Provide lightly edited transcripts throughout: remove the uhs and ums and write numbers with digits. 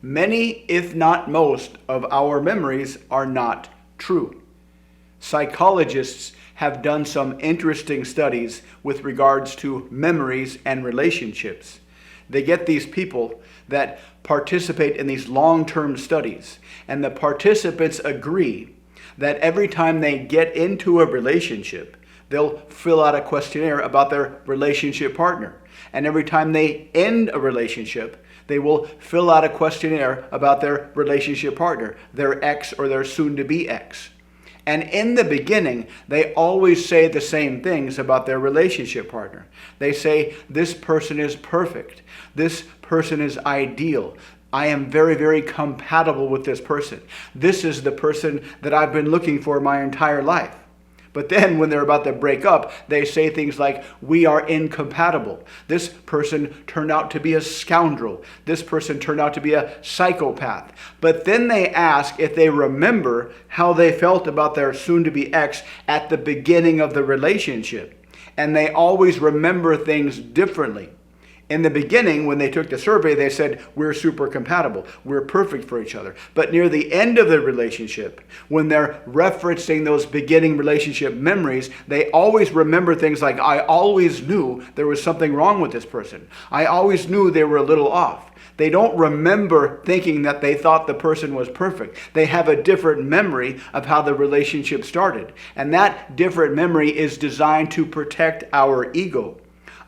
Many, if not most, of our memories are not true. Psychologists have done some interesting studies with regards to memories and relationships. They get these people that participate in these long-term studies, and the participants agree that every time they get into a relationship, they'll fill out a questionnaire about their relationship partner. And every time they end a relationship, they will fill out a questionnaire about their relationship partner, their ex or their soon-to-be ex. And in the beginning, they always say the same things about their relationship partner. They say, this person is perfect. This person is ideal. I am very, very compatible with this person. This is the person that I've been looking for my entire life. But then when they're about to break up, they say things like, we are incompatible. This person turned out to be a scoundrel. This person turned out to be a psychopath. But then they ask if they remember how they felt about their soon-to-be ex at the beginning of the relationship. And they always remember things differently. In the beginning, when they took the survey, they said, we're super compatible. We're perfect for each other. But near the end of the relationship, when they're referencing those beginning relationship memories, they always remember things like, I always knew there was something wrong with this person. I always knew they were a little off. They don't remember thinking that they thought the person was perfect. They have a different memory of how the relationship started. And that different memory is designed to protect our ego.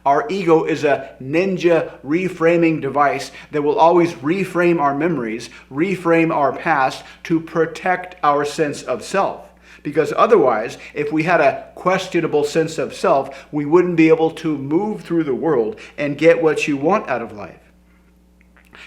Our ego is a ninja reframing device that will always reframe our memories, reframe our past to protect our sense of self. Because otherwise, if we had a questionable sense of self, we wouldn't be able to move through the world and get what you want out of life.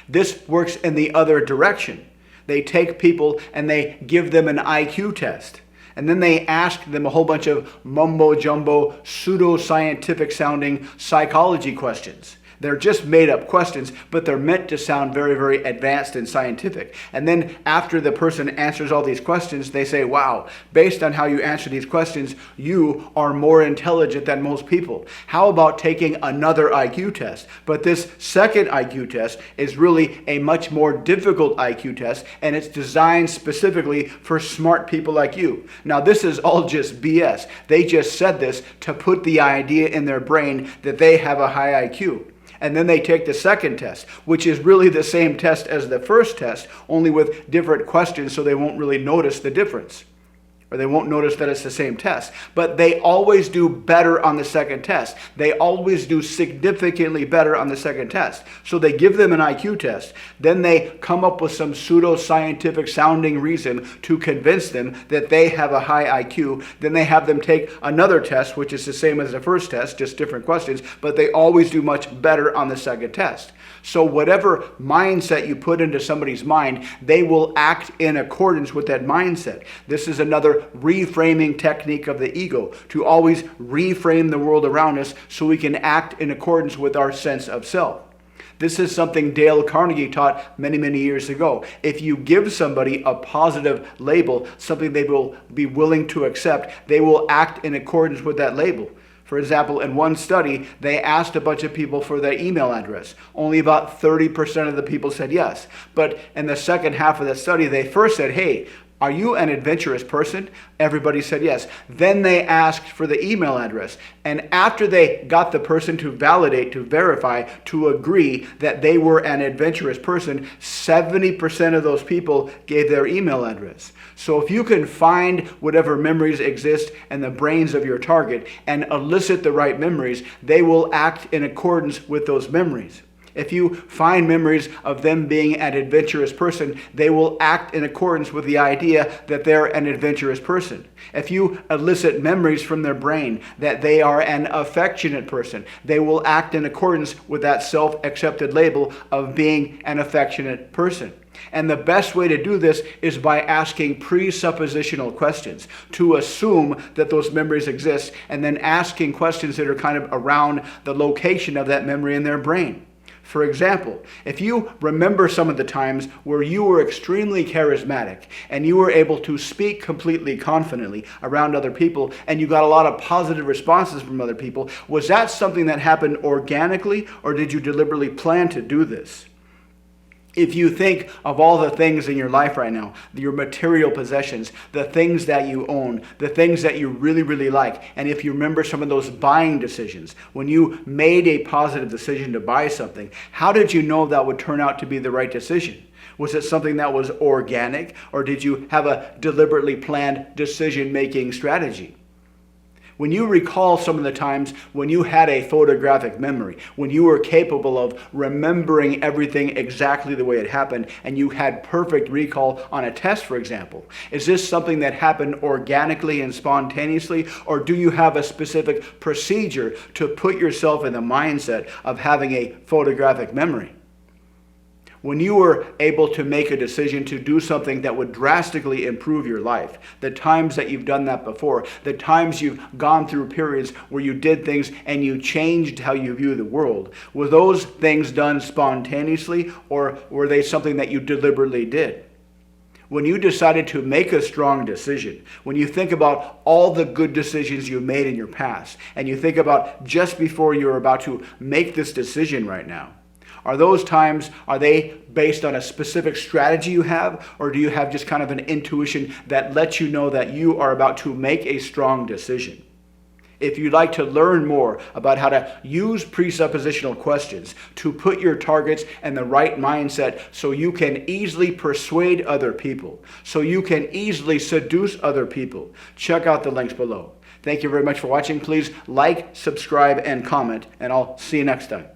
This works in the other direction. They take people and they give them an IQ test. And then they ask them a whole bunch of mumbo-jumbo, pseudo-scientific sounding psychology questions. They're just made-up questions, but they're meant to sound very, very advanced and scientific. And then after the person answers all these questions, they say, wow, based on how you answer these questions, you are more intelligent than most people. How about taking another IQ test? But this second IQ test is really a much more difficult IQ test, and it's designed specifically for smart people like you. Now, this is all just BS. They just said this to put the idea in their brain that they have a high IQ. And then they take the second test, which is really the same test as the first test, only with different questions, so they won't really notice the difference. Or they won't notice that it's the same test. But they always do better on the second test. They always do significantly better on the second test. So they give them an IQ test. Then they come up with some pseudo-scientific sounding reason to convince them that they have a high IQ. Then they have them take another test, which is the same as the first test, just different questions. But they always do much better on the second test. So whatever mindset you put into somebody's mind, they will act in accordance with that mindset. This is another reframing technique of the ego, to always reframe the world around us so we can act in accordance with our sense of self. This is something Dale Carnegie taught many, many years ago. If you give somebody a positive label, something they will be willing to accept, they will act in accordance with that label. For example, in one study, they asked a bunch of people for their email address. Only about 30% of the people said yes. But in the second half of the study, they first said, hey, are you an adventurous person? Everybody said yes. Then they asked for the email address. And after they got the person to validate, to verify, to agree that they were an adventurous person, 70% of those people gave their email address. So if you can find whatever memories exist in the brains of your target and elicit the right memories, they will act in accordance with those memories. If you find memories of them being an adventurous person, they will act in accordance with the idea that they're an adventurous person. If you elicit memories from their brain that they are an affectionate person, they will act in accordance with that self-accepted label of being an affectionate person. And the best way to do this is by asking presuppositional questions, to assume that those memories exist, and then asking questions that are kind of around the location of that memory in their brain. For example, if you remember some of the times where you were extremely charismatic and you were able to speak completely confidently around other people and you got a lot of positive responses from other people, was that something that happened organically, or did you deliberately plan to do this? If you think of all the things in your life right now, your material possessions, the things that you own, the things that you really, really like, and if you remember some of those buying decisions, when you made a positive decision to buy something, how did you know that would turn out to be the right decision? Was it something that was organic, or did you have a deliberately planned decision-making strategy? When you recall some of the times when you had a photographic memory, when you were capable of remembering everything exactly the way it happened, and you had perfect recall on a test, for example, is this something that happened organically and spontaneously, or do you have a specific procedure to put yourself in the mindset of having a photographic memory? When you were able to make a decision to do something that would drastically improve your life, the times that you've done that before, the times you've gone through periods where you did things and you changed how you view the world, were those things done spontaneously, or were they something that you deliberately did? When you decided to make a strong decision, when you think about all the good decisions you made in your past, and you think about just before you're about to make this decision right now, are those times, are they based on a specific strategy you have, or do you have just kind of an intuition that lets you know that you are about to make a strong decision? If you'd like to learn more about how to use presuppositional questions to put your targets in the right mindset so you can easily persuade other people, so you can easily seduce other people, check out the links below. Thank you very much for watching. Please like, subscribe, and comment, and I'll see you next time.